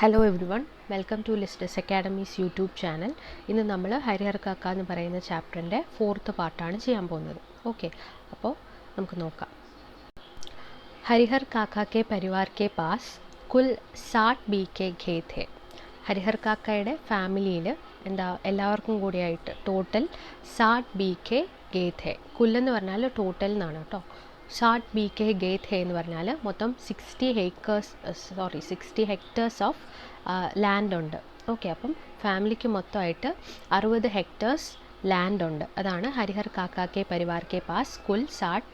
Hello everyone, welcome to lists academy's YouTube channel. ഇന്ന് നമ്മൾ ഹരിഹർ കാക്ക എന്ന് പറയുന്ന ചാപ്റ്ററിൻ്റെ 4th പാർട്ടാണ് ചെയ്യാൻ പോകുന്നത്. ഓക്കെ, അപ്പോൾ നമുക്ക് നോക്കാം. ഹരിഹർ കാക്ക കെ പരിവാർ കെ പാസ് കുൽ 60 BK ഖേത് ഹെ. ഹരിഹർ കാക്കയുടെ ഫാമിലിയിൽ എല്ലാവർക്കും കൂടിയായിട്ട് ടോട്ടൽ 60 BK ഖേത് ഹെ. കുല്ലെന്ന് പറഞ്ഞാൽ ടോട്ടൽ എന്നാണ് കേട്ടോ. 60 BK ഖേത് ഹെ എന്ന് പറഞ്ഞാൽ മൊത്തം 60 ഹെക്ടേഴ്സ് ഓഫ് ലാൻഡ് ഉണ്ട്. ഓക്കെ, അപ്പം ഫാമിലിക്ക് മൊത്തമായിട്ട് 60 ഹെക്ടേഴ്സ് ലാൻഡ് ഉണ്ട്. അതാണ് ഹരിഹർ കാക്ക കെ പരിവാർ കെ പാസ് കുൽ 60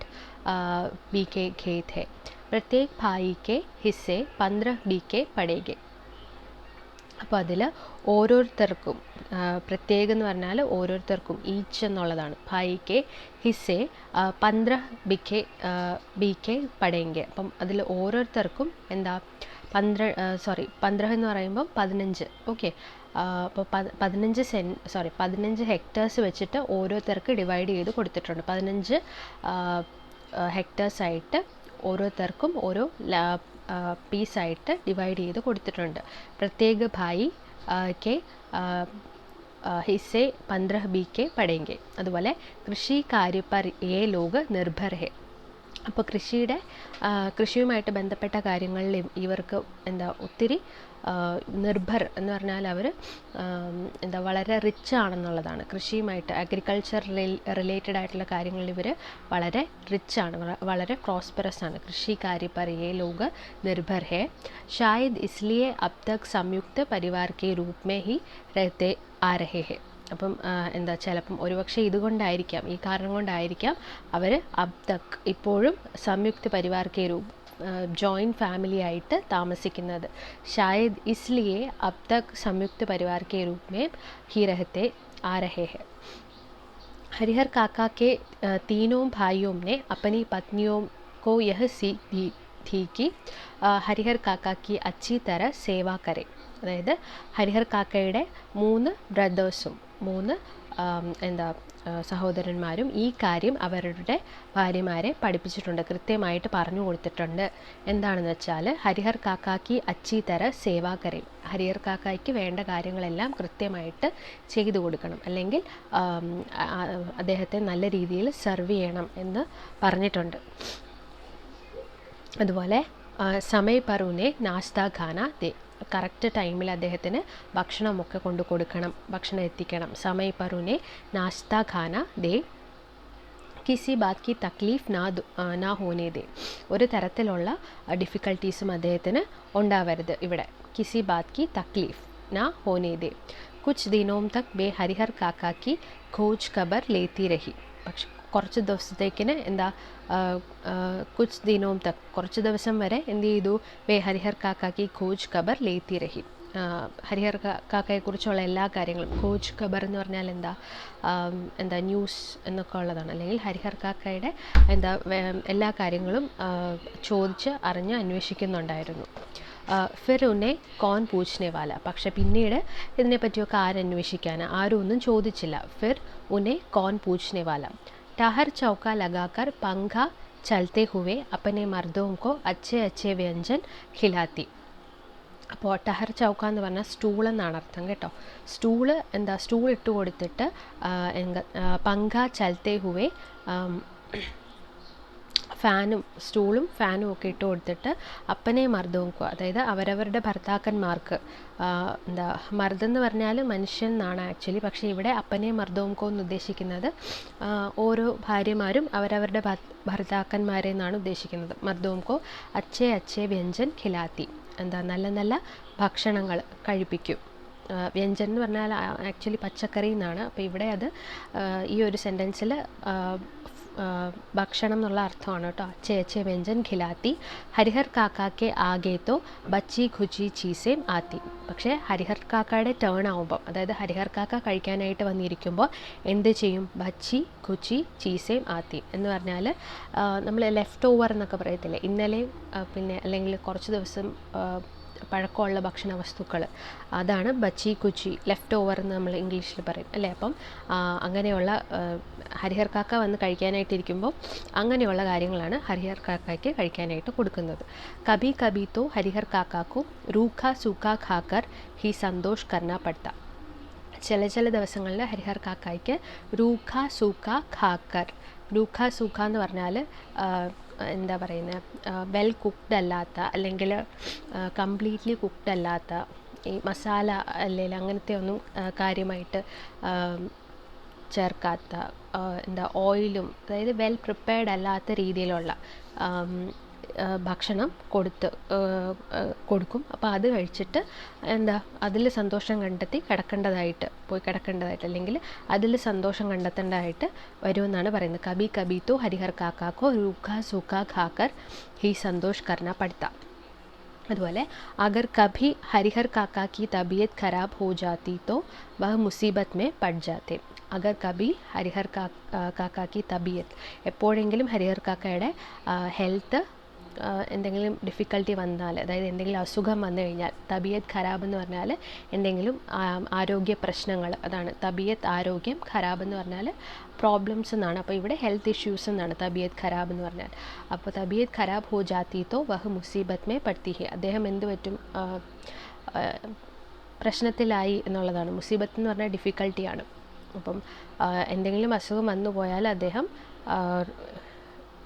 BK ഖേത് ഹെ. പ്രത്യേക് ഭായി കെ ഹിസ്സെ 15 BK പടേഗെ. അപ്പോൾ അതിൽ ഓരോരുത്തർക്കും പ്രത്യേകം എന്ന് പറഞ്ഞാൽ ഓരോരുത്തർക്കും ഈച്ച് എന്നുള്ളതാണ്. ഭായിക്ക് ഹിസ്സെ 15 BK പടേങ്കെ. അപ്പം അതിൽ ഓരോരുത്തർക്കും 15 എന്ന് പറയുമ്പം 15. ഓക്കെ, അപ്പോൾ 15 ഹെക്ടേഴ്സ് വെച്ചിട്ട് ഓരോരുത്തർക്ക് ഡിവൈഡ് ചെയ്ത് കൊടുത്തിട്ടുണ്ട്. 15 ഹെക്ടേഴ്സായിട്ട് ഓരോരുത്തർക്കും ഓരോ പീസായിട്ട് ഡിവൈഡ് ചെയ്ത് കൊടുത്തിട്ടുണ്ട്. പ്രത്യേക ഭായി കെ ഹിസ്സെ 15 BK പടേങ്കെ. അതുപോലെ കൃഷി കാര്യ പർ യേ ലോഗ് നിർഭർ ഹെ. അപ്പോൾ കൃഷിയുമായിട്ട് ബന്ധപ്പെട്ട കാര്യങ്ങളിൽ ഇവർക്ക് ഒത്തിരി നിർഭർ എന്ന് പറഞ്ഞാൽ അവർ വളരെ റിച്ച് ആണെന്നുള്ളതാണ്. കൃഷിയുമായിട്ട് അഗ്രികൾച്ചർ റിലേറ്റഡ് ആയിട്ടുള്ള കാര്യങ്ങളിൽ ഇവർ വളരെ റിച്ച് ആണ്, വളരെ പ്രോസ്പെറസ് ആണ്. കൃഷി കാര്യ പർ യേ ലോഗ് നിർഭർ ഹെ. ഷായദ് ഇസ്ലിയെ അബ് തക് സംയുക്ത പരിവാർ കെ രൂപ് മേ ഹി രഹത്തെ ആ രഹേ ഹെ. അപ്പം ചിലപ്പം ഒരുപക്ഷെ ഇതുകൊണ്ടായിരിക്കാം, ഈ കാരണം കൊണ്ടായിരിക്കാം അവർ അബ് തക് ഇപ്പോഴും സംയുക്ത പരിവാർ കെ രൂപ് ജോയിൻറ്റ് ഫാമിലി ആയിട്ട് താമസിക്കുന്നത്. ഷായദ് ഇസ്ലിയെ അബ് തക് സംയുക്ത പരിവാർ കെ രൂപ് മേ ഹി രഹത്തെ ആ രഹേ ഹെ. हरिहर काका के तीनों भाइयों ने अपनी पत्नियों को यह सीख दी थी कि हरिहर काका की अच्छी तरह सेवा करें. അതായത് ഹരിഹർ കാക്കയുടെ 3 ബ്രദേഴ്സും 3 സഹോദരന്മാരും ഈ കാര്യം അവരുടെ ഭാര്യമാരെ പഠിപ്പിച്ചിട്ടുണ്ട്, കൃത്യമായിട്ട് പറഞ്ഞു കൊടുത്തിട്ടുണ്ട്. എന്താണെന്ന് വെച്ചാൽ ഹരിഹർ കാക്കാക്ക് അച്ചി തര സേവാ കരയും. ഹരിഹർ കാക്കായ്ക്ക് വേണ്ട കാര്യങ്ങളെല്ലാം കൃത്യമായിട്ട് ചെയ്തു കൊടുക്കണം, അല്ലെങ്കിൽ അദ്ദേഹത്തെ നല്ല രീതിയിൽ സെർവ് ചെയ്യണം എന്ന് പറഞ്ഞിട്ടുണ്ട്. അതുപോലെ സമയ പർ ഉനെ നാസ്ത ഖാന ദേ. കറക്റ്റ് ടൈമിൽ അദ്ദേഹത്തിന് ഭക്ഷണമൊക്കെ കൊണ്ടു കൊടുക്കണം, ഭക്ഷണം എത്തിക്കണം. സമയ പർ ഉനെ നാസ്ത ഖാന ദേ. കിസി ബാത് കി തക്ലീഫ് നാ ഹോനെ ദേ. ഒരു തരത്തിലുള്ള ഡിഫിക്കൽട്ടീസും അദ്ദേഹത്തിന് ഉണ്ടാവരുത് ഇവിടെ. കിസി ബാത് കി തക്ലീഫ് നാ ഹോനെ ദേ. കുച്ച് ദിനോം തക് ബേ ഹരിഹർ കാക്ക കി ഖോജ് ഖബർ ലേത്തി രഹി. പക്ഷെ കുറച്ച് ദിവസത്തേക്കിന് കുച്ച് ദിനോം തക് കുറച്ച് ദിവസം വരെ എന്ത് ചെയ്തു? ബേ ഹരിഹർ കാക്കാക്കി ഖോജ് ഖബർ ലേത്തി രഹി. ഹരിഹർ കാക്കയെക്കുറിച്ചുള്ള എല്ലാ കാര്യങ്ങളും, ഖോജ് ഖബർ എന്ന് പറഞ്ഞാൽ ന്യൂസ് എന്നൊക്കെ ഉള്ളതാണ്. അല്ലെങ്കിൽ ഹരിഹർ കാക്കയുടെ എല്ലാ കാര്യങ്ങളും ചോദിച്ച് അറിഞ്ഞ് അന്വേഷിക്കുന്നുണ്ടായിരുന്നു. ഫിർ ഉന്നെ കോൺ പൂച്ച്നെ വാല. പക്ഷെ പിന്നീട് ഇതിനെപ്പറ്റിയൊക്കെ ആരന്വേഷിക്കാൻ, ആരും ഒന്നും ചോദിച്ചില്ല. ഫിർ ഉന്നെ കോൺ പൂച്ച്നെ വാല. ടഹർ ചൗക്ക ലഗാക്കർ പങ്ക ചലത്തെ ഹുവേ അപ്പനെ മർദ്ദവും കോ അച്ഛേ അച്ഛേ വ്യഞ്ജൻ ഖിലാത്തി. അപ്പോൾ ടഹർ ചൗക്ക എന്ന് പറഞ്ഞാൽ സ്റ്റൂൾ എന്നാണ് അർത്ഥം കേട്ടോ. സ്റ്റൂൾ ഇട്ട് കൊടുത്തിട്ട് പങ്ക ചലത്തെ ഹുവേ സ്റ്റൂളും ഫാനും ഒക്കെ ഇട്ട് കൊടുത്തിട്ട് അപ്പനെ മർദ്ദവും, അതായത് അവരവരുടെ ഭർത്താക്കന്മാർക്ക്, മർദ്ദം എന്ന് പറഞ്ഞാൽ മനുഷ്യൻ എന്നാണ് ആക്ച്വലി, പക്ഷേ ഇവിടെ അപ്പനെ മർദ്ദവും എന്ന് ഉദ്ദേശിക്കുന്നത് ഓരോ ഭാര്യമാരും അവരവരുടെ ഭർത്താക്കന്മാരെ എന്നാണ് ഉദ്ദേശിക്കുന്നത്. മർദ്ദവും അച്ഛേ അച്ഛേ വ്യഞ്ജൻ ഖിലാത്തി. നല്ല നല്ല ഭക്ഷണങ്ങൾ കഴിപ്പിക്കും. വ്യഞ്ജൻ എന്ന് പറഞ്ഞാൽ ആക്ച്വലി പച്ചക്കറി എന്നാണ്. അപ്പോൾ ഇവിടെ അത് ഈ ഒരു സെൻറ്റൻസിൽ ഭക്ഷണം എന്നുള്ള അർത്ഥമാണ് കേട്ടോ. അച്ഛേ അച്ഛേ വ്യഞ്ജൻ ഖിലാത്തി. ഹരിഹർ കാക്കാക്കെ ആകേത്തോ ബച്ചി ഖുച്ചി ചീസേം ആത്തി. പക്ഷേ ഹരിഹർ കാക്കയുടെ ടേൺ ആവുമ്പം, അതായത് ഹരിഹർ കാക്ക കഴിക്കാനായിട്ട് വന്നിരിക്കുമ്പോൾ എന്ത് ചെയ്യും? ബച്ചി ഖുച്ചി ചീസേം ആത്തി എന്ന് പറഞ്ഞാൽ നമ്മൾ ലെഫ്റ്റ് ഓവർ എന്നൊക്കെ പറയത്തില്ലേ, ഇന്നലെ പിന്നെ അല്ലെങ്കിൽ കുറച്ച് ദിവസം പഴക്കമുള്ള ഭക്ഷണ വസ്തുക്കൾ, അതാണ് ബച്ചി കുച്ചി, ലെഫ്റ്റ് ഓവർ എന്ന് നമ്മൾ ഇംഗ്ലീഷിൽ പറയും അല്ലേ. അപ്പം അങ്ങനെയുള്ള ഹരിഹർ കാക്ക വന്ന് കഴിക്കാനായിട്ടിരിക്കുമ്പോൾ അങ്ങനെയുള്ള കാര്യങ്ങളാണ് ഹരിഹർ കാക്കയ്ക്ക് കഴിക്കാനായിട്ട് കൊടുക്കുന്നത്. കബി കബി തോ ഹരിഹർ കാക്കാക്കോ റൂഖ സൂഖ ഖാക്കർ ഹി സന്തോഷ് കർണ പഡ്ത. ചില ദിവസങ്ങളിൽ ഹരിഹർ കാക്കായ്ക്ക് റൂഖ സൂഖ ഖാക്കർ, റൂഖ സൂഖ എന്ന് പറഞ്ഞാൽ എന്താ പറയുന്നത്, വെൽ കുക്ക്ഡ് അല്ലാത്ത അല്ലെങ്കിൽ കംപ്ലീറ്റ്ലി കുക്ക്ഡ് അല്ലാത്ത ഈ മസാല അല്ലെങ്കിൽ അങ്ങനത്തെ ഒന്നും കാര്യമായിട്ട് ചേർക്കാത്ത, എന്താ ഓയിലും, അതായത് വെൽ പ്രിപ്പയർഡ് അല്ലാത്ത രീതിയിലുള്ള ഭക്ഷണം കൊടുക്കും. അപ്പോൾ അത് കഴിച്ചിട്ട് എന്താ അതിൽ സന്തോഷം കണ്ടെത്തി പോയി കിടക്കേണ്ടതായിട്ട് അല്ലെങ്കിൽ അതിൽ സന്തോഷം കണ്ടെത്തേണ്ടതായിട്ട് വരുമെന്നാണ് പറയുന്നത്. കബി കബി തോ ഹരിഹർ കാക്കാക്കോ റൂഖ സൂഖ ഖാക്കർ ഹി സന്തോഷ് കർണ പഡ്ത. അതുപോലെ അഗർ കഭി ഹരിഹർ കാക്ക की तबीयत खराब हो जाती तो वह मुसीबत में पड़ जाते. അഗർ കബി ഹരിഹർ കാക്ക की तबीयत, എപ്പോഴെങ്കിലും ഹരിഹർ കാക്കയുടെ ഹെൽത്ത് എന്തെങ്കിലും ഡിഫിക്കൽട്ടി വന്നാൽ, അതായത് എന്തെങ്കിലും അസുഖം വന്നു കഴിഞ്ഞാൽ, തബിയത്ത് ഖരാബ് എന്ന് പറഞ്ഞാൽ എന്തെങ്കിലും ആരോഗ്യ പ്രശ്നങ്ങൾ, അതാണ് തബിയത്ത് ആരോഗ്യം, ഖരാബ് എന്ന് പറഞ്ഞാൽ പ്രോബ്ലംസ് എന്നാണ്. അപ്പോൾ ഇവിടെ ഹെൽത്ത് ഇഷ്യൂസ് എന്നാണ് തബിയത്ത് ഖരാബ് എന്ന് പറഞ്ഞാൽ. അപ്പോൾ തബിയത്ത് ഖരാബ് ഹോ ജാത്തി തോ വഹ് മുസീബത്ത് മേ പഡ്തി ഹെ, അദ്ദേഹം എന്ത് പറ്റും, പ്രശ്നത്തിലായി എന്നുള്ളതാണ്. മുസീബത്ത് എന്ന് പറഞ്ഞാൽ ഡിഫിക്കൽട്ടിയാണ്. അപ്പം എന്തെങ്കിലും അസുഖം വന്നു പോയാൽ അദ്ദേഹം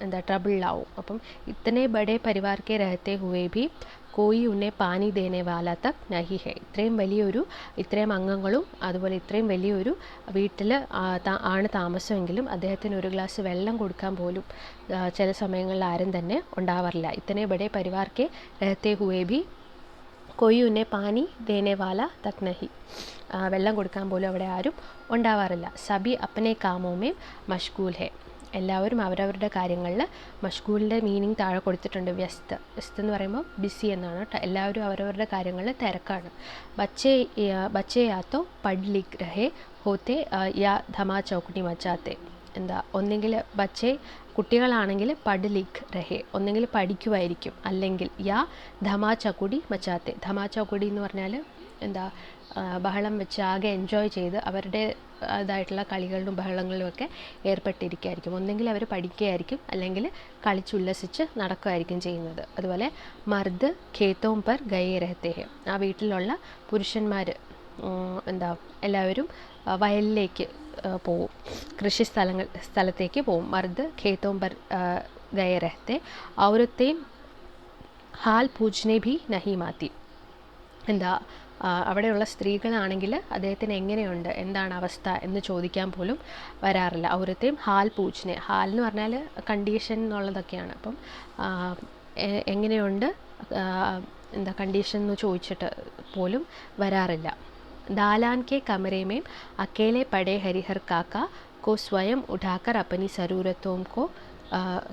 എന്താ ട്രബിളിലാവും. അപ്പം ഇത്തനെ ബഡേ പരിവാർ കെ രഹത്തെ ഹുവേ ഭി കോയി ഉന്നെ പാനി ദേനെ വാല തക് നഹി ഹെ. ഇത്രയും അംഗങ്ങളും അതുപോലെ ഇത്രയും വലിയൊരു വീട്ടിൽ ആണ് താമസമെങ്കിലും അദ്ദേഹത്തിന് ഒരു ഗ്ലാസ് വെള്ളം കൊടുക്കാൻ പോലും ചില സമയങ്ങളിൽ ആരും തന്നെ ഉണ്ടാവാറില്ല. ഇത്തനെ ബഡേ പരിവാർ കെ രഹത്തെ ഹുവേ ഭി കോയി ഉന്നെ പാനി ദേനെ വാല തക് നഹി, വെള്ളം കൊടുക്കാൻ പോലും അവിടെ ആരും ഉണ്ടാവാറില്ല. സബി അപ്പനെ കാമോമേ മഷ്ഗൂൽ ഹെ, എല്ലാവരും അവരവരുടെ കാര്യങ്ങളിൽ, മഷ്ഗൂലിൻ്റെ മീനിങ് താഴെ കൊടുത്തിട്ടുണ്ട്, വ്യസ്ത് എന്ന് പറയുമ്പോൾ ബിസി എന്നാണ്. എല്ലാവരും അവരവരുടെ കാര്യങ്ങളിൽ തിരക്കാണ്. ബച്ചേ യാത്തോ പഡ് ലിഖ് രഹേ ഹോത്തെ യാ ധമാ ചൗക്കട്ടി മച്ചാത്തെ. എന്താ, ഒന്നെങ്കിൽ കുട്ടികളാണെങ്കിൽ പഡ് ലിഖ് രഹേ, ഒന്നെങ്കിൽ പഠിക്കുമായിരിക്കും, അല്ലെങ്കിൽ യാ ധമാ ചക്കുടി മച്ചാത്തെ. ധമാ ചക്കുടി എന്ന് പറഞ്ഞാൽ എന്താ, ബഹളം വെച്ച് ആകെ എൻജോയ് ചെയ്ത് അവരുടെ അതായിട്ടുള്ള കളികളിലും ബഹളങ്ങളിലും ഒക്കെ ഏർപ്പെട്ടിരിക്കുകയായിരിക്കും. ഒന്നെങ്കിൽ അവർ പഠിക്കുകയായിരിക്കും, അല്ലെങ്കിൽ കളിച്ചുല്ലസിച്ച് നടക്കുകയായിരിക്കും ചെയ്യുന്നത്. അതുപോലെ മർദ് ഖേത്തോം പർ ഗയേ രഹത്തെ ഹെ, ആ വീട്ടിലുള്ള പുരുഷന്മാർ എല്ലാവരും വയലിലേക്ക് പോവും, സ്ഥലത്തേക്ക് പോവും. മർദ് ഖേത്തോം പർ ഗയേ രഹത്തെ ഔരത്തേം ഹാൽ പൂജ്നെ ഭി നഹി മാത്തി. എന്താ, അവിടെയുള്ള സ്ത്രീകളാണെങ്കിൽ അദ്ദേഹത്തിന് എങ്ങനെയുണ്ട്, എന്താണ് അവസ്ഥ എന്ന് ചോദിക്കാൻ പോലും വരാറില്ല. ഔരത്തേം ഹാൽ പൂജ്നെ, ഹാൽ എന്ന് പറഞ്ഞാൽ കണ്ടീഷൻ എന്നുള്ളതൊക്കെയാണ്. അപ്പം എങ്ങനെയുണ്ട്, എന്താ കണ്ടീഷൻ എന്ന് ചോദിച്ചിട്ട് പോലും വരാറില്ല. दालान के कमरे में अकेले पड़े हरिहर काका को स्वयं उठाकर अपनी ज़रूरतों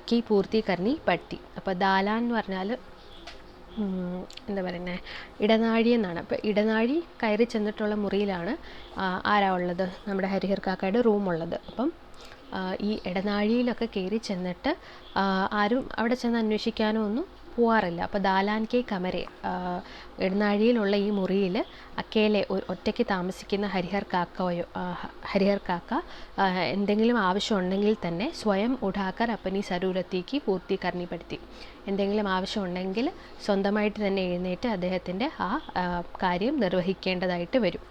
की पूर्ति करनी पड़ती. അപ്പോൾ ദാലാൻ എന്ന് പറഞ്ഞാൽ എന്താ പറയുന്നത്, ഇടനാഴി എന്നാണ്. അപ്പോൾ ഇടനാഴി കയറി ചെന്നിട്ടുള്ള മുറിയിലാണ് ആരാ ഉള്ളത്, നമ്മുടെ ഹരിഹർ കാക്കയുടെ റൂമുള്ളത്. അപ്പം ഈ ഇടനാഴിയിലൊക്കെ കയറി ചെന്നിട്ട് ആരും അവിടെ ചെന്ന് അന്വേഷിക്കാനോ ഒന്നും പോവാറില്ല. അപ്പോൾ ദാലാൻ കെ കമരെ, ഇടനാഴിയിലുള്ള ഈ മുറിയിൽ അക്കേലെ ഒറ്റയ്ക്ക് താമസിക്കുന്ന ഹരിഹർ കാക്ക എന്തെങ്കിലും ആവശ്യമുണ്ടെങ്കിൽ തന്നെ സ്വയം ഉഠാക്കർ അപ്പനി സരൂരത്തേക്ക് പൂർത്തി കർണിപ്പെടുത്തി, എന്തെങ്കിലും ആവശ്യമുണ്ടെങ്കിൽ സ്വന്തമായിട്ട് തന്നെ എഴുന്നേറ്റ് അദ്ദേഹത്തിൻ്റെ ആ കാര്യം നിർവഹിക്കേണ്ടതായിട്ട് വരും.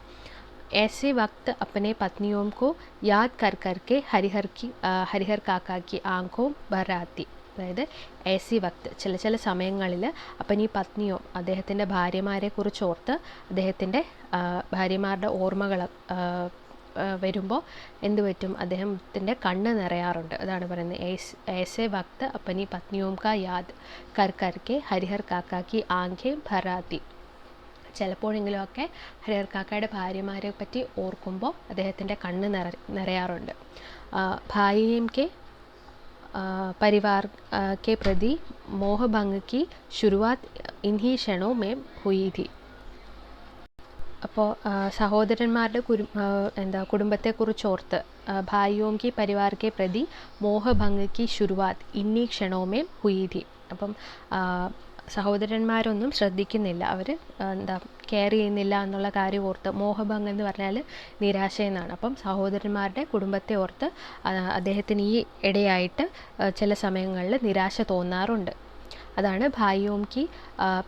ऐसे वक्त अपने पत्नियों को याद कर करके हरिहर काका की आंखों भर आती. അതായത് ऐसी वक्त, ചില സമയങ്ങളിൽ അപ്പനി പത്നിയോ അദ്ദേഹത്തിൻ്റെ ഭാര്യമാരെ കുറിച്ച് ഓർത്ത് അദ്ദേഹത്തിൻ്റെ ഭാര്യമാരുടെ ഓർമ്മകൾ വരുമ്പോൾ എന്ത് പറ്റും, അദ്ദേഹത്തിൻ്റെ കണ്ണ് നിറയാറുണ്ട്. അതാണ് പറയുന്നത് ऐसे वक्त अपनी पत्नियों का याद कर करके हरिहर काका की आंखें भर आती. ചിലപ്പോഴെങ്കിലുമൊക്കെ ഹരിഹർ കാക്കയുടെ ഭാര്യമാരെ പറ്റി ഓർക്കുമ്പോൾ അദ്ദേഹത്തിൻ്റെ കണ്ണ് നിറയാറുണ്ട്. ഭായിയും കെ परिवार के प्रति मोहभंग की शुरुआत इन्हीं क्षणों में हुई थी. അപ്പോൾ സഹോദരന്മാരുടെ കുടുംബത്തെക്കുറിച്ച് ഓർത്ത് ഭായിയോം കി പരിവാർ കെ പ്രതി മോഹഭംഗ് കി ശുരുവാത് ഇന്നീ ക്ഷണോമേ ഹുയി ഥി. അപ്പം സഹോദരന്മാരൊന്നും ശ്രദ്ധിക്കുന്നില്ല, അവർ എന്താ കെയർ ചെയ്യുന്നില്ല എന്നുള്ള കാര്യം ഓർത്ത്. മോഹഭംഗം എന്ന് പറഞ്ഞാൽ നിരാശയെന്നാണ്. അപ്പം സഹോദരന്മാരുടെ കുടുംബത്തെ ഓർത്ത് അദ്ദേഹത്തിന് ഈ ഇടയായിട്ട് ചില സമയങ്ങളിൽ നിരാശ തോന്നാറുണ്ട്. अदान भाइयों की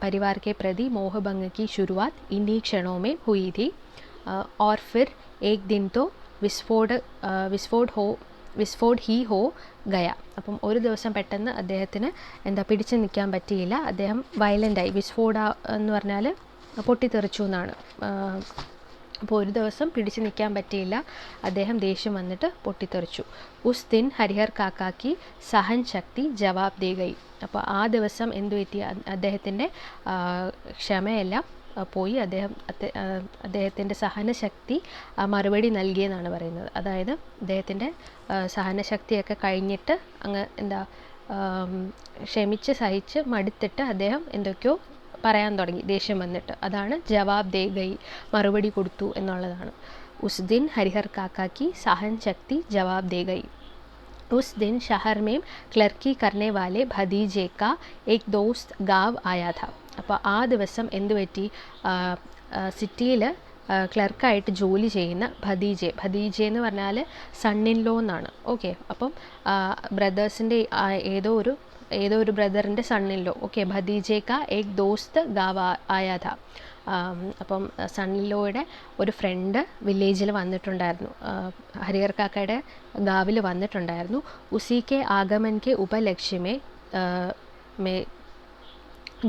परिवार के प्रति मोहभंग की शुरुआत इन्हीं क्षणों में हुई थी और फिर एक दिन तो വിസ്ഫോട് ഹി ഹോ ഗയ. അപ്പം ഒരു ദിവസം പെട്ടെന്ന് അദ്ദേഹത്തിന് എന്താ പിടിച്ചു നിൽക്കാൻ പറ്റിയില്ല, അദ്ദേഹം വയലൻ്റായി. വിസ്ഫോട എന്ന് പറഞ്ഞാൽ പൊട്ടിത്തെറിച്ചു എന്നാണ്. അപ്പോൾ ഒരു ദിവസം പിടിച്ചു നിൽക്കാൻ പറ്റിയില്ല, അദ്ദേഹം ദേഷ്യം വന്നിട്ട് പൊട്ടിത്തെറിച്ചു. ഉസ് ദിൻ ഹരിഹർ കാക്കാക്കി സഹൻ ശക്തി ജവാബ് ദേ ഗയി. അപ്പോൾ ആ ദിവസം എന്തു പറ്റി, അദ്ദേഹത്തിൻ്റെ ക്ഷമയെല്ലാം പോയി, അദ്ദേഹത്തിൻ്റെ സഹനശക്തി മറുപടി നൽകിയെന്നാണ് പറയുന്നത്. അതായത് അദ്ദേഹത്തിൻ്റെ സഹനശക്തിയൊക്കെ കഴിഞ്ഞിട്ട് അങ്ങ് എന്താ ക്ഷമിച്ച് സഹിച്ച് മടുത്തിട്ട് അദ്ദേഹം എന്തൊക്കെയോ പറയാൻ തുടങ്ങി ദേഷ്യം വന്നിട്ട്. അതാണ് ജവാബ് ദേ ഗയി, മറുപടി കൊടുത്തു എന്നുള്ളതാണ്. ഉസ് ദിൻ ഹരിഹർ കാക്കാക്കി സഹൻ ശക്തി ജവാബ് ദേ ഗയി. ഉസ് ദിൻ ഷഹർ മേം ക്ലർക്കി കർനെ വാലെ ഭതീജെ കാ ഏക് ദോസ്ത് ഗാവ് ആയാ ഥാ. അപ്പോൾ ആ ദിവസം എന്തു പറ്റി, സിറ്റിയിൽ ക്ലർക്കായിട്ട് ജോലി ചെയ്യുന്ന ഭതീജെ എന്ന് പറഞ്ഞാൽ സണ്ണിൻ ലോ എന്നാണ്. ഓക്കെ, അപ്പം ബ്രദേഴ്സിൻ്റെ ഏതോ ഒരു ബ്രദറിൻ്റെ സണ്ണിൻ ലോ. ഓക്കെ, ഭതീജെ കാ ഏക് ദോസ്ത് ഗാവ് ആയാ ഥാ. അപ്പം സണ്ണിൻ ലോയുടെ ഒരു ഫ്രണ്ട് വില്ലേജിൽ വന്നിട്ടുണ്ടായിരുന്നു, ഹരിഹർ കാക്കയുടെ ഗാവിൽ വന്നിട്ടുണ്ടായിരുന്നു. ഉസിക്കെ ആഗമൻ കെ ഉപലക്ഷ്യമേ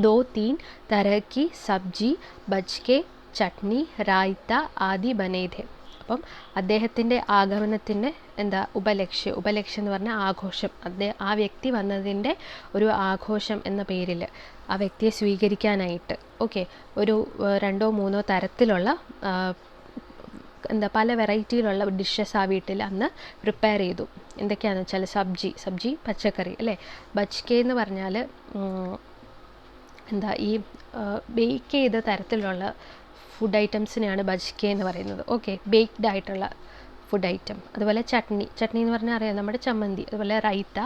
दो तीन तरह की सब्जी बचके ചട്നി റായ്ത്ത ആദി ബനേധെ. അപ്പം അദ്ദേഹത്തിൻ്റെ ആഗമനത്തിന് എന്താ ഉപലക്ഷ്യം എന്ന് പറഞ്ഞാൽ ആഘോഷം. ആ വ്യക്തി വന്നതിൻ്റെ ഒരു ആഘോഷം എന്ന പേരിൽ ആ വ്യക്തിയെ സ്വീകരിക്കാനായിട്ട് ഓക്കെ ഒരു 2-3 തരത്തിലുള്ള എന്താ പല വെറൈറ്റിയിലുള്ള ഡിഷസ് ആ വീട്ടിൽ അന്ന് പ്രിപ്പയർ ചെയ്തു. എന്തൊക്കെയാണെന്ന് വെച്ചാൽ സബ്ജി പച്ചക്കറി അല്ലേ. ബച്കെ എന്ന് പറഞ്ഞാൽ എന്താ ഈ ബേക്ക് ചെയ്ത തരത്തിലുള്ള ഫുഡ് ഐറ്റംസിനെയാണ് ബജ്കെ എന്ന് പറയുന്നത്. ഓക്കെ, ബേക്ക്ഡ് ആയിട്ടുള്ള ഫുഡ് ഐറ്റം. അതുപോലെ ചട്നി എന്ന് പറഞ്ഞാൽ അറിയാം, നമ്മുടെ ചമ്മന്തി. അതുപോലെ റൈത്ത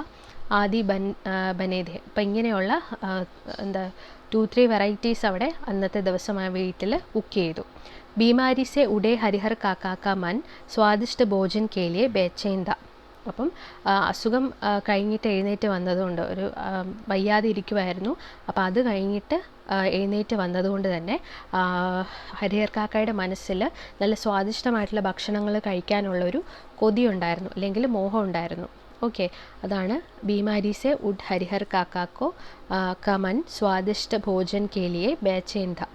ആദി ബനേധെ. അപ്പം ഇങ്ങനെയുള്ള എന്താ 2-3 വെറൈറ്റീസ് അവിടെ അന്നത്തെ ദിവസം ആ വീട്ടിൽ കുക്ക് ചെയ്തു. ബീമാരി സെ ഉഡേ ഹരിഹർ കാക്കാ മൻ സ്വാദിഷ്ട ഭോജൻ കേലിയെ ബേച്ചേൻ ഥാ. അപ്പം അസുഖം കഴിഞ്ഞിട്ട് എഴുന്നേറ്റ് വന്നതുകൊണ്ട്, ഒരു വയ്യാതെ ഇരിക്കുമായിരുന്നു. അപ്പോൾ അത് കഴിഞ്ഞിട്ട് എഴുന്നേറ്റ് വന്നതുകൊണ്ട് തന്നെ ഹരിഹർ കാക്കയുടെ മനസ്സിൽ നല്ല സ്വാദിഷ്ടമായിട്ടുള്ള ഭക്ഷണങ്ങൾ കഴിക്കാനുള്ളൊരു കൊതിയുണ്ടായിരുന്നു, അല്ലെങ്കിൽ മോഹം ഉണ്ടായിരുന്നു. ഓക്കെ, അതാണ് ബീമാരി സെ ഉഡ് ഹരിഹർ കാക്കാക്കോ കമൻ സ്വാദിഷ്ട ഭോജൻ കേലിയെ ബേച്ചേൻ ഥാ.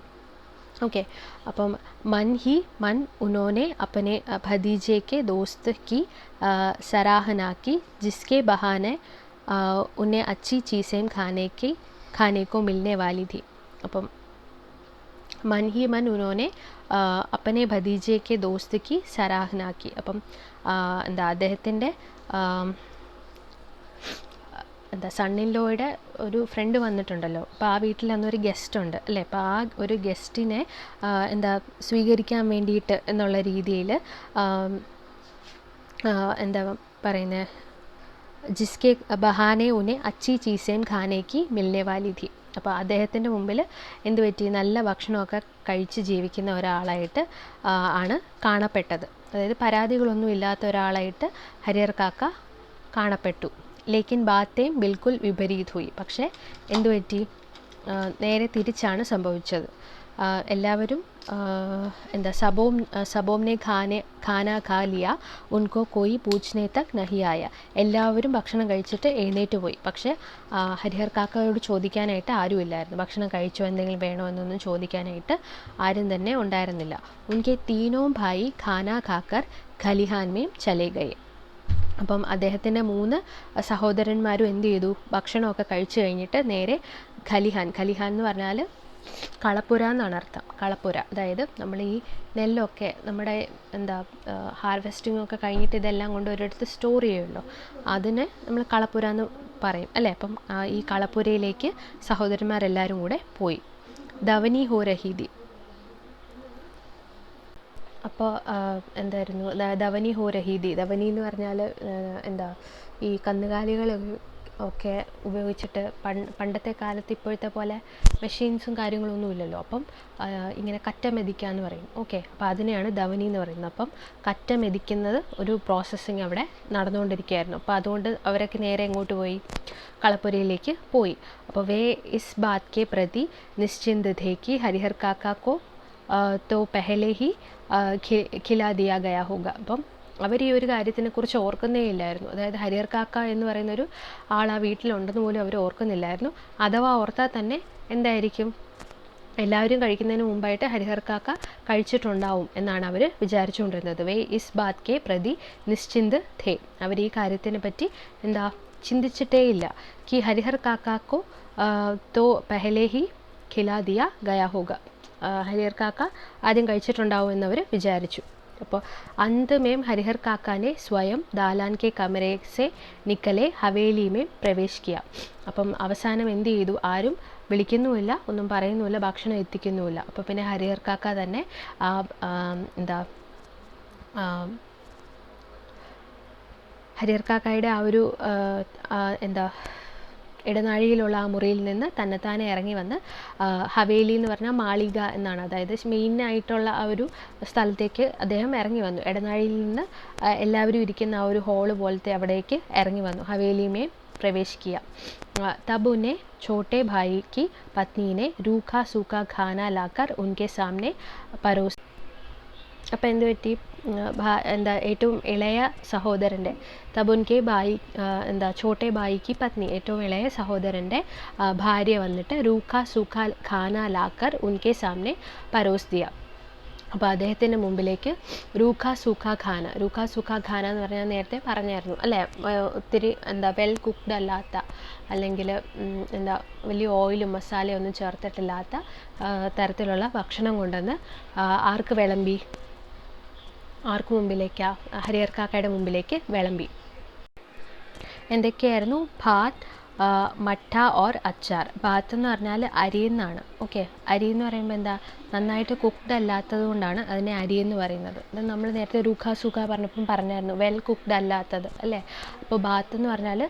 ओके, അപ്പം मन उन्होंने अपने भतीजे के दोस्त की सराहना की जिसके बहाने उन्हें अच्छी चीज़ें खाने को मिलने वाली थी. അപ്പം मन उन्होंने अपने भतीजे के दोस्त की सराहना की. അപ്പം എന്താ അദ്ദേഹത്തിൻ്റെ എന്താ സണ്ണിൻ ലോയുടെ ഒരു ഫ്രണ്ട് വന്നിട്ടുണ്ടല്ലോ. അപ്പോൾ ആ വീട്ടിൽ അന്നൊരു ഗസ്റ്റ് ഉണ്ട് അല്ലേ. അപ്പോൾ ആ ഒരു ഗസ്റ്റിനെ എന്താ സ്വീകരിക്കാൻ വേണ്ടിയിട്ട് എന്നുള്ള രീതിയിൽ എന്താ പറയുന്നത്, ജിസ്കെ ബഹാനെ ഉന്നെ അച്ചി ചീസേം ഖാനേക്ക് മിൽനെ വാലി ഥി. അപ്പോൾ അദ്ദേഹത്തിൻ്റെ മുമ്പിൽ എന്ത് പറ്റി, നല്ല ഭക്ഷണമൊക്കെ കഴിച്ച് ജീവിക്കുന്ന ഒരാളായിട്ട് ആണ് കാണപ്പെട്ടത്. അതായത് പരാതികളൊന്നും ഇല്ലാത്ത ഒരാളായിട്ട് ഹരിഹർ കാക്ക കാണപ്പെട്ടു. ലേക്കിൻ ബാത്തേം ബിൽക്കുൽ വിപരീത് ഹുയി. പക്ഷേ എന്തു പറ്റി, നേരെ തിരിച്ചാണ് സംഭവിച്ചത്. എല്ലാവരും എന്താ സബോംനെ ഖാന ഖാ ലിയ ഉൻകോ കോയി പൂച്ച്നെ തക് നഹി ആയ. എല്ലാവരും ഭക്ഷണം കഴിച്ചിട്ട് എഴുന്നേറ്റ് പോയി. പക്ഷേ ഹരിഹർ കാക്കയോട് ചോദിക്കാനായിട്ട് ആരുമില്ലായിരുന്നു. ഭക്ഷണം കഴിച്ചോ, എന്തെങ്കിലും വേണോ എന്നൊന്നും ചോദിക്കാനായിട്ട് ആരും തന്നെ ഉണ്ടായിരുന്നില്ല. ഉൻകെ തീനോ ഭായി ഖാന ഖാക്കർ ഖലിഹാൻ മേം ചലേ ഗയേ. അപ്പം അദ്ദേഹത്തിൻ്റെ 3 സഹോദരന്മാരും എന്ത് ചെയ്തു, ഭക്ഷണമൊക്കെ കഴിച്ചു കഴിഞ്ഞിട്ട് നേരെ ഖലിഹാൻ എന്ന് പറഞ്ഞാൽ കളപ്പുര എന്നാണ് അർത്ഥം. കളപ്പുര, അതായത് നമ്മൾ ഈ നെല്ലൊക്കെ നമ്മുടെ എന്താ ഹാർവെസ്റ്റിംഗ് ഒക്കെ കഴിഞ്ഞിട്ട് ഇതെല്ലാം കൊണ്ട് ഒരിടത്ത് സ്റ്റോർ ചെയ്യുമല്ലോ, അതിന് നമ്മൾ കളപ്പുര എന്ന് പറയും അല്ലേ. അപ്പം ഈ കളപ്പുരയിലേക്ക് സഹോദരന്മാരെല്ലാവരും കൂടെ പോയി. ധവനി ഹോ രഹീദി. അപ്പോൾ എന്തായിരുന്നു ധവനി ഹോ രഹീദി. ധവനി എന്ന് പറഞ്ഞാൽ എന്താ ഈ കന്നുകാലികൾ ഒക്കെ ഉപയോഗിച്ചിട്ട് പണ്ടത്തെ കാലത്ത് ഇപ്പോഴത്തെ പോലെ മെഷീൻസും കാര്യങ്ങളൊന്നും ഇല്ലല്ലോ. അപ്പം ഇങ്ങനെ കറ്റ മെതിക്കുക എന്ന് പറയും. ഓക്കെ, അപ്പോൾ അതിനെയാണ് ദവനി എന്ന് പറയുന്നത്. അപ്പം കറ്റ മെതിക്കുന്നത് ഒരു പ്രോസസ്സിങ് അവിടെ നടന്നുകൊണ്ടിരിക്കുകയായിരുന്നു. അപ്പോൾ അതുകൊണ്ട് അവരൊക്കെ നേരെ എങ്ങോട്ട് പോയി? കളപ്പുരയിലേക്ക് പോയി. അപ്പോൾ വേ ഇസ് ബാത് കെ പ്രതി നിശ്ചിന്ത് ഥേ കി ഹരിഹർ കാക്ക കോ തോ പെഹലെ ഹി ഖിലാ ദിയാ ഗയാ ഹോഗ. അപ്പം അവർ ഈ ഒരു കാര്യത്തിനെക്കുറിച്ച് ഓർക്കുന്നേ ഇല്ലായിരുന്നു. അതായത് ഹരിഹർ കാക്ക എന്ന് പറയുന്നൊരു ആൾ ആ വീട്ടിലുണ്ടെന്ന് പോലും അവർ ഓർക്കുന്നില്ലായിരുന്നു. അഥവാ ഓർത്താൽ തന്നെ എന്തായിരിക്കും, എല്ലാവരും കഴിക്കുന്നതിന് മുമ്പായിട്ട് ഹരിഹർ കാക്ക കഴിച്ചിട്ടുണ്ടാവും എന്നാണ് അവർ വിചാരിച്ചുകൊണ്ടിരുന്നത്. വേ ഇസ് ബാത് കെ പ്രതി നിശ്ചിന്ത് ഥേ. അവർ ഈ കാര്യത്തിനെ പറ്റി എന്താ ചിന്തിച്ചിട്ടേ ഇല്ല. കി ഹരിഹർ കാക്കോ തോ പെഹലെ ഹി ഖിലാ ദിയാ ഗയാ ഹോഗ. ഹരിഹർ കാക്ക ആദ്യം കഴിച്ചിട്ടുണ്ടാവും എന്നവർ വിചാരിച്ചു. അപ്പോൾ अंत में हरिहर काका ने स्वयं दालान के कमरे से निकले हवेली में प्रवेश किया. അപ്പം അവസാനം എന്ത് ചെയ്തു? ആരും വിളിക്കുന്നുമില്ല, ഒന്നും പറയുന്നുമില്ല, ഭക്ഷണം എത്തിക്കുന്നുമില്ല. അപ്പോൾ പിന്നെ ഹരിഹർ കാക്ക തന്നെ ഹരിഹർ കാക്കയുടെ ആ ഒരു ഇടനാഴിയിലുള്ള ആ മുറിയിൽ നിന്ന് തന്നെത്താനെ ഇറങ്ങി വന്ന് ഹവേലി എന്ന് പറഞ്ഞാൽ മാളിക എന്നാണ്, അതായത് മെയിനായിട്ടുള്ള ആ ഒരു സ്ഥലത്തേക്ക് അദ്ദേഹം ഇറങ്ങി വന്നു. ഇടനാഴിയിൽ നിന്ന് എല്ലാവരും ഇരിക്കുന്ന ആ ഒരു ഹോള് പോലത്തെ അവിടേക്ക് ഇറങ്ങി വന്നു. ഹവേലിമേ പ്രവേശ് കിയ. तब उन्हें छोटे भाई की पत्नी ने रूखा सूखा खाना लाकर उनके सामने परोस. അപ്പോൾ എന്ത് പറ്റി? ഏറ്റവും ഇളയ സഹോദരൻ്റെ തബുൻകെ ബായി ചോട്ടെ ബായിക്ക് പത്നി, ഏറ്റവും ഇളയ സഹോദരൻ്റെ ഭാര്യ വന്നിട്ട് റൂഖ സൂഖ ഖാന ലാക്കർ ഉൻകെ സാമനെ പരോസ് ദിയ. അപ്പോൾ അദ്ദേഹത്തിൻ്റെ മുമ്പിലേക്ക് റൂഖ സൂഖ ഖാന. റൂഖ സൂഖ ഖാന എന്ന് പറഞ്ഞാൽ നേരത്തെ പറഞ്ഞായിരുന്നു അല്ലേ, ഒത്തിരി വെൽ കുക്ക്ഡ് അല്ലാത്ത, അല്ലെങ്കിൽ വലിയ ഓയിലും മസാലയും ഒന്നും ചേർത്തിട്ടില്ലാത്ത തരത്തിലുള്ള ഭക്ഷണം കൊണ്ടുവന്ന് ആർക്ക് വിളമ്പി? ആർക്ക് മുമ്പിലേക്കാ? ഹരിഹർ കാക്കയുടെ മുമ്പിലേക്ക് വിളമ്പി. എന്തൊക്കെയായിരുന്നു? ഭാത്, മട്ട ഓർ അച്ചാർ. ഭാത്ത് എന്ന് പറഞ്ഞാൽ അരിയെന്നാണ്. ഓക്കെ, അരി എന്ന് പറയുമ്പോൾ എന്താ, നന്നായിട്ട് കുക്ക്ഡ് അല്ലാത്തത് കൊണ്ടാണ് അതിനെ അരി എന്ന് പറയുന്നത്. അത് നമ്മൾ നേരത്തെ റൂഖ സൂഖ പറഞ്ഞപ്പം പറഞ്ഞായിരുന്നു, വെൽ കുക്ക്ഡ് അല്ലാത്തത് അല്ലേ. അപ്പോൾ ഭാത്ത് എന്ന് പറഞ്ഞാൽ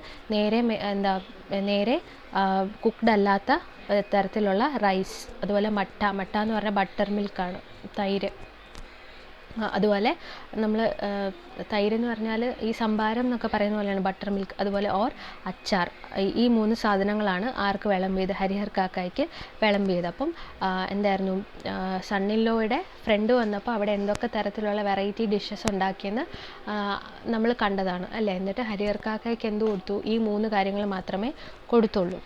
നേരെ കുക്ക്ഡ് അല്ലാത്ത തരത്തിലുള്ള റൈസ്. അതുപോലെ മട്ട എന്ന് പറഞ്ഞാൽ ബട്ടർ മിൽക്കാണ്, തൈര്. അതുപോലെ നമ്മൾ തൈര് എന്ന് പറഞ്ഞാൽ ഈ സംഭാരം എന്നൊക്കെ പറയുന്ന പോലെയാണ് ബട്ടർ മിൽക്ക്. അതുപോലെ ഓർ അച്ചാർ. ഈ 3 സാധനങ്ങളാണ് ആർക്ക് വിളമ്പിയത്? ഹരിഹർ കാക്കയ്ക്ക് വിളമ്പിയത്. അപ്പം എന്തായിരുന്നു, സണ്ണിലോയുടെ ഫ്രണ്ട് വന്നപ്പോൾ അവിടെ എന്തൊക്കെ തരത്തിലുള്ള വെറൈറ്റി ഡിഷസ് ഉണ്ടാക്കിയെന്ന് നമ്മൾ കണ്ടതാണ് അല്ലേ. എന്നിട്ട് ഹരിഹർ കാക്കയ്ക്ക് എന്ത് കൊടുത്തു? ഈ 3 കാര്യങ്ങൾ മാത്രമേ കൊടുത്തുള്ളൂ.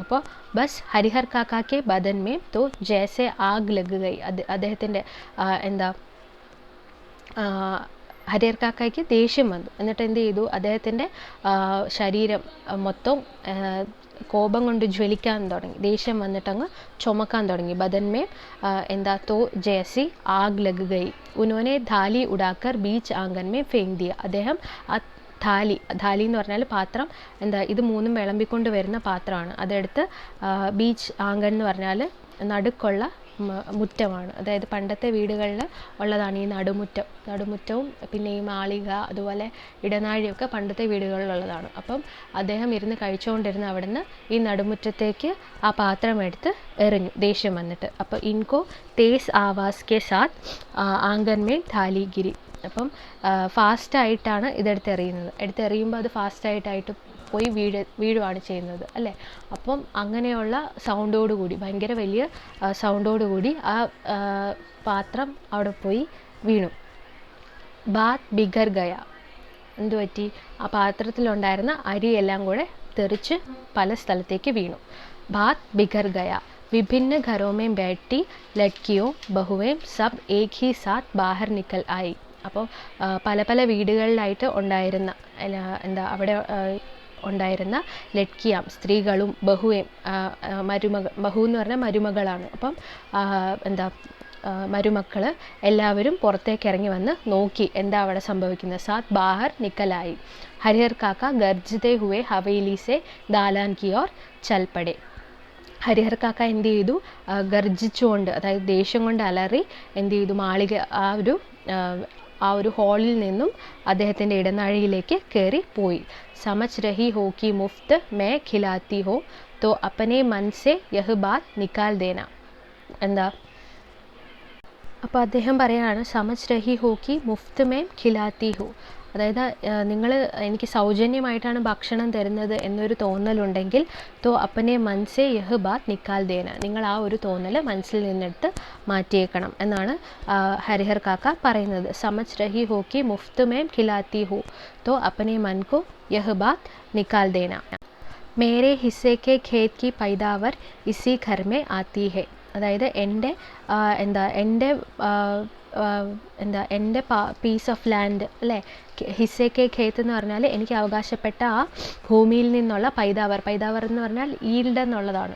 അപ്പോൾ ബസ് ഹരിഹർ കാക്കയ്ക്ക് ബദൻ മേ തോ ജൈസെ ആഗ് ലഗ് ഗയി. അദ്ദേഹത്തിൻ്റെ ഹരിഹർ കാക്കയ്ക്ക് ദേഷ്യം വന്നു. എന്നിട്ട് എന്ത് ചെയ്തു? അദ്ദേഹത്തിൻ്റെ ശരീരം മൊത്തം കോപം കൊണ്ട് ജ്വലിക്കാൻ തുടങ്ങി. ദേഷ്യം വന്നിട്ടങ്ങ് ചുമക്കാൻ തുടങ്ങി. ബദൻമേ തോ ജൈസി ആഗ് ലഗ് ഗയി. ഉനോനെ ധാലി ഉടാക്കർ ബീച്ച് ആംഗൻമേ ഫേങ്ക് ദിയ. അദ്ദേഹം ആ ധാലി എന്ന് പറഞ്ഞാൽ പാത്രം, ഇത് 3 വിളമ്പിക്കൊണ്ട് വരുന്ന പാത്രമാണ്. അതെടുത്ത് ബീച്ച് ആംഗൻ എന്ന് പറഞ്ഞാൽ നടുക്കുള്ള മുറ്റമാണ്. അതായത് പണ്ടത്തെ വീടുകളിൽ ഉള്ളതാണ് ഈ നടുമുറ്റവും പിന്നെ ഈ മാളിക അതുപോലെ ഇടനാഴിയൊക്കെ പണ്ടത്തെ വീടുകളിലുള്ളതാണ്. അപ്പം അദ്ദേഹം ഇരുന്ന് കഴിച്ചുകൊണ്ടിരുന്ന അവിടെ നിന്ന് ഈ നടുമുറ്റത്തേക്ക് ആ പാത്രം എടുത്ത് എറിഞ്ഞു ദേഷ്യം വന്നിട്ട്. അപ്പോൾ ഇൻകോ തേസ് ആവാസ് കെ സാത്ത് ആംഗൻമേ ഥാലി ഗിരി. അപ്പം ഫാസ്റ്റായിട്ടാണ് എടുത്തെറിയുമ്പോൾ അത് ഫാസ്റ്റായിട്ട് പോയി വീഴുവാണ് ചെയ്യുന്നത് അല്ലേ. അപ്പം അങ്ങനെയുള്ള സൗണ്ടോടുകൂടി, ഭയങ്കര വലിയ സൗണ്ടോടുകൂടി ആ പാത്രം അവിടെ പോയി വീണു. ബാത് ബിഗർ ഗയ. എന്തു പറ്റി? ആ പാത്രത്തിലുണ്ടായിരുന്ന അരിയെല്ലാം കൂടെ തെറിച്ച് പല സ്ഥലത്തേക്ക് വീണു. ബാത് ബിഗർ ഗയ. വിഭിന്ന घरों में बैठी लड़कियों बहुएं सब एक ही साथ बाहर निकल आई. അപ്പോൾ പല പല വീടുകളിലായിട്ട് ഉണ്ടായിരുന്ന അവിടെ ഉണ്ടായിരുന്ന ലഡ്കിയാം സ്ത്രീകളും ബഹുവേം ബഹു എന്ന് പറഞ്ഞാൽ മരുമകളാണ്. അപ്പം മരുമക്കൾ എല്ലാവരും പുറത്തേക്ക് ഇറങ്ങി വന്ന് നോക്കി എന്താ അവിടെ സംഭവിക്കുന്നത്. സാത്ത് ബാഹർ നിക്കലായി. ഹരിഹർ കാക്ക ഗർജിതേ ഹുവേ ഹവേലി സെ ദാലാൻ കി ഓർ ചൽപടെ. ഹരിഹർ കാക്ക എന്ത് ചെയ്തു? ഗർജിച്ചുകൊണ്ട്, അതായത് ദേഷ്യം കൊണ്ട് അലറി എന്ത് ചെയ്തു? മാളിക ആ ആ ഒരു ഹാളിൽ നിന്നും അദ്ദേഹത്തിൻ്റെ ഇടനാഴിയിലേക്ക് കയറി പോയി. സമജ് രഹി ഹോ കി മുഫ്ത് മേ ഖിലാത്തി ഹോ തോ അപ്പനെ മൻ സെ യഹ് ബാത് നിക്കാൽ ദേന. എന്താ, അപ്പോൾ അദ്ദേഹം പറയുകയാണ് സമജ് രഹി ഹോ കി മുഫ്ത് മേ ഖിലാത്തി ഹോ, അതായത് നിങ്ങൾ എനിക്ക് സൗജന്യമായിട്ടാണ് ഭക്ഷണം തരുന്നത് എന്നൊരു തോന്നലുണ്ടെങ്കിൽ തോ അപ്പനെ മനസ്സേ യഹ് ബാത് നിക്കാൽ ദേന, നിങ്ങൾ ആ ഒരു തോന്നൽ മനസ്സിൽ നിന്നെടുത്ത് മാറ്റിയേക്കണം എന്നാണ് ഹരിഹർ കാക്ക പറയുന്നത്. സമജ് രഹി ഹോ കി മുഫ്ത് മേ ഖിലാത്തി ഹോ തോ അപ്പനെ മൻ കോ യഹ് ബാത് നിക്കാൽ ദേന. മേരെ ഹിസ്സെ കെ ഖേത് കി പൈദാവർ ഇസി ഘർ മേ ആത്തി ഹെ, അതായത് എൻ്റെ പീസ് ഓഫ് ലാൻഡ് അല്ലേ, ഹിസ്സെ കെ ഖേത്ത് എന്ന് പറഞ്ഞാൽ എനിക്ക് അവകാശപ്പെട്ട ആ ഭൂമിയിൽ നിന്നുള്ള പൈദാവർ എന്ന് പറഞ്ഞാൽ ഈൽഡ് എന്നുള്ളതാണ്.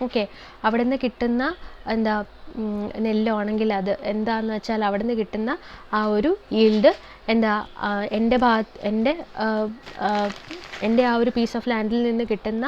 ഓക്കെ, അവിടെ നിന്ന് കിട്ടുന്ന നെല്ലാണെങ്കിൽ അത് എന്താണെന്ന് വെച്ചാൽ അവിടെ നിന്ന് കിട്ടുന്ന ആ ഒരു ഈൽഡ് എൻ്റെ ആ ഒരു പീസ് ഓഫ് ലാൻഡിൽ നിന്ന് കിട്ടുന്ന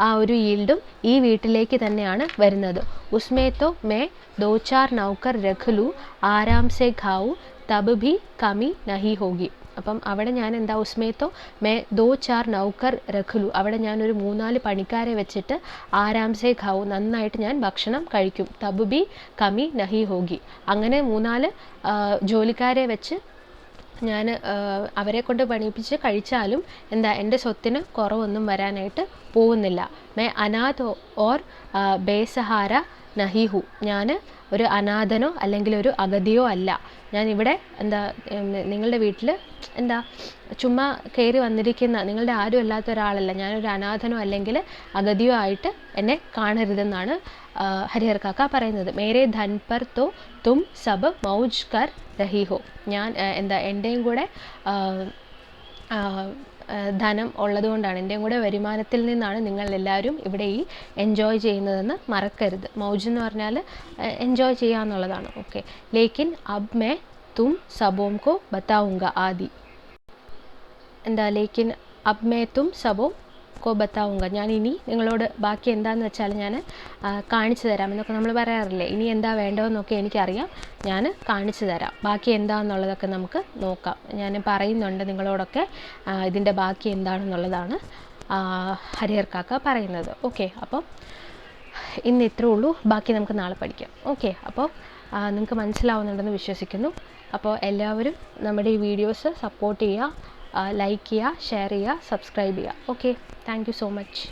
ആ ഒരു ഈൽഡും ഈ വീട്ടിലേക്ക് തന്നെയാണ് വരുന്നത്. ഉസ്മേ തോ മേ ദോ ചാർ നൗക്കർ രഖ് ലൂ ആരാം സെ ഖാവൂ തബ് ഭി കമി നഹി ഹോഗി. അപ്പം അവിടെ ഞാൻ ഉസ്മേത്തോ മേ ദോ ചാർ നൗക്കർ രഖ്ലു, അവിടെ ഞാനൊരു 3-4 പണിക്കാരെ വെച്ചിട്ട് ആരാംസെ ഖാവു, നന്നായിട്ട് ഞാൻ ഭക്ഷണം കഴിക്കും. തബ് ബി കമി നഹി ഹോഗി, അങ്ങനെ 3-4 ജോലിക്കാരെ വെച്ച് ഞാൻ അവരെ കൊണ്ട് പണിയിപ്പിച്ച് കഴിച്ചാലും എൻ്റെ സ്വത്തിന് കുറവൊന്നും വരാനായിട്ട് പോകുന്നില്ല. മേ അനാഥോ ഓർ ബേസഹാര നഹിഹു, ഞാൻ ഒരു അനാഥനോ അല്ലെങ്കിൽ ഒരു അഗതിയോ അല്ല. ഞാനിവിടെ നിങ്ങളുടെ വീട്ടിൽ ചുമ്മാ കയറി വന്നിരിക്കുന്ന നിങ്ങളുടെ ആരും അല്ലാത്ത ഒരാളല്ല. ഞാനൊരു അനാഥനോ അല്ലെങ്കിൽ അഗതിയോ ആയിട്ട് എന്നെ കാണരുതെന്നാണ് ഹരിഹർ കാക്ക പറയുന്നത്. മേരെ ധൻ പർ തോ തും സബ് മൗജ് കർ രഹി ഹോ, ഞാൻ എൻ്റെയും കൂടെ ധനം ഉള്ളതുകൊണ്ടാണ്, എൻ്റെയും കൂടെ വരുമാനത്തിൽ നിന്നാണ് നിങ്ങൾ എല്ലാവരും ഇവിടെ ഈ എൻജോയ് ചെയ്യുന്നതെന്ന് മറക്കരുത്. മൗജ് എന്ന് പറഞ്ഞാൽ എൻജോയ് ചെയ്യുക എന്നുള്ളതാണ്. ഓക്കെ, ലേക്കിൻ അബ് മേ തും സബോം കോ ബത്താവുങ്ക ആദി. ലേക്കിൻ അബ് മേ തും സബോ കോ ബത്താവുങ്ക, ഞാൻ ഇനി നിങ്ങളോട് ബാക്കി എന്താണെന്ന് വെച്ചാൽ ഞാൻ കാണിച്ചു തരാം എന്നൊക്കെ നമ്മൾ പറയാറില്ലേ. ഇനി എന്താ വേണ്ടതെന്നൊക്കെ എനിക്കറിയാം, ഞാൻ കാണിച്ചു തരാം. ബാക്കി എന്താണെന്നുള്ളതൊക്കെ നമുക്ക് നോക്കാം. ഞാൻ പറയുന്നുണ്ട് നിങ്ങളോടൊക്കെ ഇതിൻ്റെ ബാക്കി എന്താണെന്നുള്ളതാണ് ഹരിഹർ കാക്ക പറയുന്നത്. ഓക്കെ, അപ്പോൾ ഇന്ന് ഇത്രേ ഉള്ളൂ, ബാക്കി നമുക്ക് നാളെ പഠിക്കാം. ഓക്കെ, അപ്പോൾ നിങ്ങൾക്ക് മനസ്സിലാവുന്നുണ്ടെന്ന് വിശ്വസിക്കുന്നു. അപ്പോൾ എല്ലാവരും നമ്മുടെ ഈ വീഡിയോസ് സപ്പോർട്ട് ചെയ്യുക, ലൈക്ക് ചെയ്യുക, ഷെയർ ചെയ്യുക, സബ്സ്ക്രൈബ് ചെയ്യുക. Okay, thank you so much.